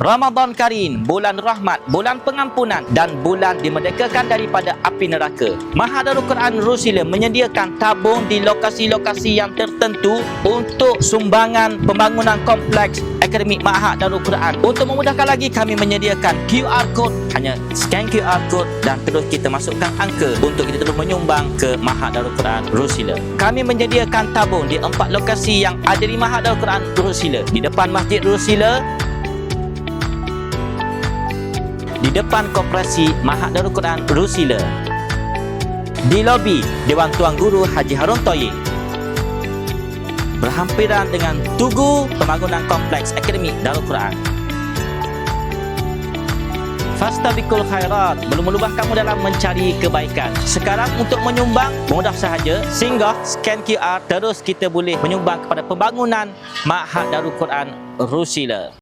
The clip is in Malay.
Ramadan Karim, bulan rahmat, bulan pengampunan dan bulan dimerdekakan daripada api neraka. Mahat Darul Quran Rusila menyediakan tabung di lokasi-lokasi yang tertentu untuk sumbangan pembangunan kompleks akademik Mahat Darul Quran. Untuk memudahkan lagi, kami menyediakan QR code. Hanya scan QR code dan terus kita masukkan angka untuk kita terus menyumbang ke Mahat Darul Quran Rusila. Kami menyediakan tabung di 4 lokasi yang ada di Mahat Darul Quran Rusila. Di depan Masjid Rusila, di depan Koperasi Mahat Darul Quran Rusila, di lobi Dewan Tuan Guru Haji Harun Toyib, berhampiran dengan Tugu Pembangunan Kompleks Akademik Darul Quran. Fastabiqul khairat, belum melubah kamu dalam mencari kebaikan. Sekarang untuk menyumbang mudah sahaja, singgah scan QR, terus kita boleh menyumbang kepada pembangunan Mahat Darul Quran Rusila.